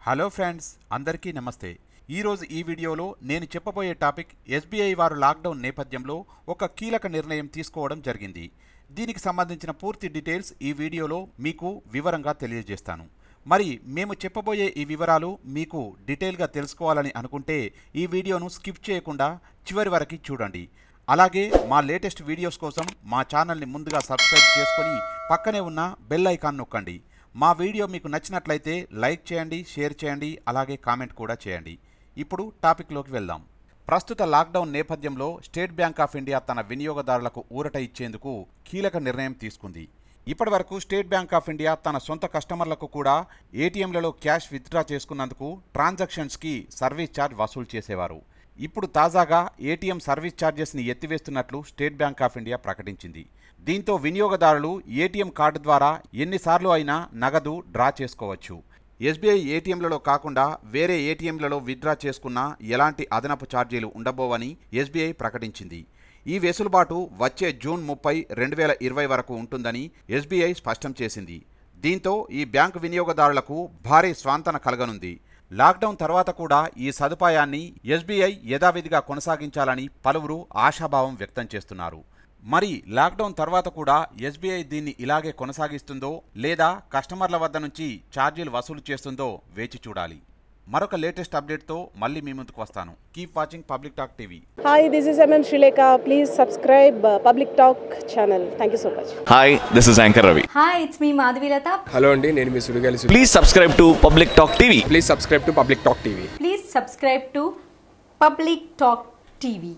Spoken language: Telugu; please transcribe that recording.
హలో ఫ్రెండ్స్, అందరికీ నమస్తే. ఈరోజు ఈ వీడియోలో నేను చెప్పబోయే టాపిక్ ఎస్బీఐ వారు లాక్డౌన్ నేపథ్యంలో ఒక కీలక నిర్ణయం తీసుకోవడం జరిగింది. దీనికి సంబంధించిన పూర్తి డీటెయిల్స్ ఈ వీడియోలో మీకు వివరంగా తెలియజేస్తాను. మరి మేము చెప్పబోయే ఈ వివరాలు మీకు డీటెయిల్గా తెలుసుకోవాలని అనుకుంటే ఈ వీడియోను స్కిప్ చేయకుండా చివరి వరకు చూడండి. అలాగే మా లేటెస్ట్ వీడియోస్ కోసం మా ఛానల్ని ముందుగా సబ్స్క్రైబ్ చేసుకొని పక్కనే ఉన్న బెల్ ఐకాన్ నొక్కండి. మా వీడియో మీకు నచ్చినట్లయితే లైక్ చేయండి, షేర్ చేయండి, అలాగే కామెంట్ కూడా చేయండి. ఇప్పుడు టాపిక్లోకి వెళ్దాం. ప్రస్తుత లాక్డౌన్ నేపథ్యంలో స్టేట్ బ్యాంక్ ఆఫ్ ఇండియా తన వినియోగదారులకు ఊరట ఇచ్చేందుకు కీలక నిర్ణయం తీసుకుంది. ఇప్పటివరకు స్టేట్ బ్యాంక్ ఆఫ్ ఇండియా తన సొంత కస్టమర్లకు కూడా ఏటీఎంలలో క్యాష్ విత్డ్రా చేసుకున్నందుకు ట్రాన్సాక్షన్స్కి సర్వీస్ ఛార్జ్ వసూలు చేసేవారు. ఇప్పుడు తాజాగా ఏటీఎం సర్వీస్ ఛార్జెస్ని ఎత్తివేస్తున్నట్లు స్టేట్ బ్యాంక్ ఆఫ్ ఇండియా ప్రకటించింది. దీంతో వినియోగదారులు ఏటీఎం కార్డు ద్వారా ఎన్నిసార్లు అయినా నగదు డ్రా చేసుకోవచ్చు. ఎస్బీఐ ఏటీఎంలలో కాకుండా వేరే ఏటీఎంలలో విత్డ్రా చేసుకున్నా ఎలాంటి అదనపు ఛార్జీలు ఉండబోవని ఎస్బీఐ ప్రకటించింది. ఈ వెసులుబాటు వచ్చే జూన్ 30, 2020 వరకు ఉంటుందని ఎస్బీఐ స్పష్టం చేసింది. దీంతో ఈ బ్యాంకు వినియోగదారులకు భారీ స్వాంతన కలగనుంది. లాక్డౌన్ తర్వాత కూడా ఈ సదుపాయాన్ని ఎస్బీఐ యథావిధిగా కొనసాగించాలని పలువురు ఆశాభావం వ్యక్తం చేస్తున్నారు. మరి లాక్డౌన్ తర్వాత కూడా ఎస్బీఐ దీన్ని ఇలాగే కొనసాగిస్తుందో లేదా కస్టమర్ల వద్ద నుంచి ఛార్జీలు వసూలు చేస్తుందో వేచి చూడాలి. మరొక లేటెస్ట్ అప్డేట్తో మళ్ళీ మీ ముందుకు వస్తాను. Keep watching public talk TV. Hi, this is MM Srilekha. Please subscribe Public Talk channel. Thank you so much. Hi, this is Anchor Ravi. Hi, it's me Madhavi Lata. Hello అండి, నేను మీ సుడిగాలి. Please subscribe to Public Talk TV. Please subscribe to Public Talk TV. Please subscribe to Public Talk TV.